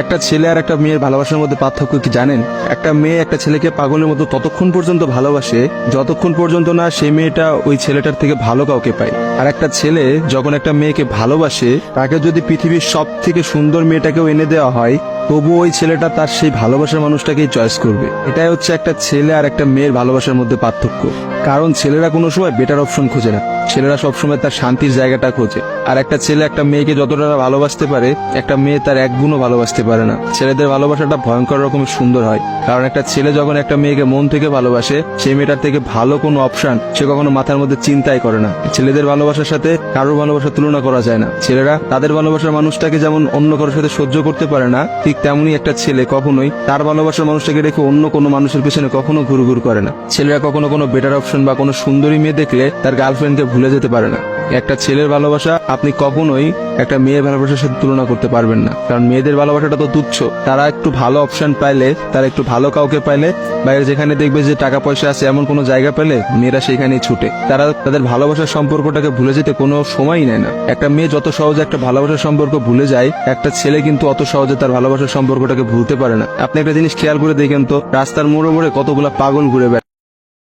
একটা ছেলে আর একটা মেয়ের ভালোবাসার মধ্যে পার্থক্য কি জানেন? একটা মেয়ে একটা ছেলেকে পাগলের মতো ততক্ষণ পর্যন্ত ভালোবাসে যতক্ষণ পর্যন্ত না সেই মেয়েটা ওই ছেলেটার থেকে ভালো কাউকে পায়। আর একটা ছেলে যখন একটা মেয়েকে ভালোবাসে, তাকে যদি পৃথিবীর সব থেকে সুন্দর মেয়েটাকেও এনে দেওয়া হয়, তবু ওই ছেলেটা তার সেই ভালোবাসার মানুষটাকেই চয়েস করবে। এটাই হচ্ছে একটা ছেলে আর একটা মেয়ের ভালোবাসার মধ্যে পার্থক্য। কারণ ছেলেরা কোনো সময় বেটার অপশন খোঁজে না, ছেলেরা সবসময় তার শান্তির জায়গাটা খোঁজে। আর একটা ছেলে একটা মেয়েকে যতটা ভালোবাসতে পারে, একটা মেয়ে তার এক গুণও ভালোবাসতে পারে না। ছেলেদের ভালোবাসাটা ভয়ঙ্কর রকমের সুন্দর হয়, কারণ একটা ছেলে যখন একটা মেয়েকে মন থেকে ভালোবাসে, সেই মেয়েটার থেকে ভালো কোনো অপশন সে কখনো মাথার মধ্যে চিন্তাই করে না। ছেলেদের ভালোবাসার সাথে কারোর ভালোবাসার তুলনা করা যায় না। ছেলেরা তাদের ভালোবাসার মানুষটাকে যেমন অন্য কারোর সাথে সহ্য করতে পারে না, ঠিক তেমনি একটা ছেলে কখনোই তার ভালোবাসার মানুষটাকে রেখে অন্য কোনো মানুষের পেছনে কখনো ঘুরঘুর করে না। ছেলেরা কখনো কোনো বেটার অপশন বা কোনো সুন্দরী মেয়ে দেখলে তার গার্লফ্রেন্ডকে ভুলে যেতে পারে না। একটা ছেলের ভালোবাসা আপনি কখনোই একটা মেয়ের ভালোবাসার সাথে তুলনা করতে পারবেন না, কারণ মেয়েদের ভালোবাসাটা তো তুচ্ছ। তারা একটু ভালো অপশন পাইলে, তারা একটু ভালো কাউকে পাইলে, বাইরে যেখানে দেখবে যে টাকা পয়সা আছে এমন কোনো জায়গা পেলে মেয়েরা সেখানেই ছুটে। তারা তাদের ভালোবাসার সম্পর্কটাকে ভুলে যেতে কোনো সময়ই নেয় না। একটা মেয়ে যত সহজে একটা ভালোবাসার সম্পর্ক ভুলে যায়, একটা ছেলে কিন্তু অত সহজে তার ভালোবাসার সম্পর্কটাকে ভুলতে পারে না। আপনি একটা জিনিস খেয়াল করে দেখেন তো, রাস্তার মোড়ে মোড়ে কতগুলা পাগল ঘুরে বেড়ায়।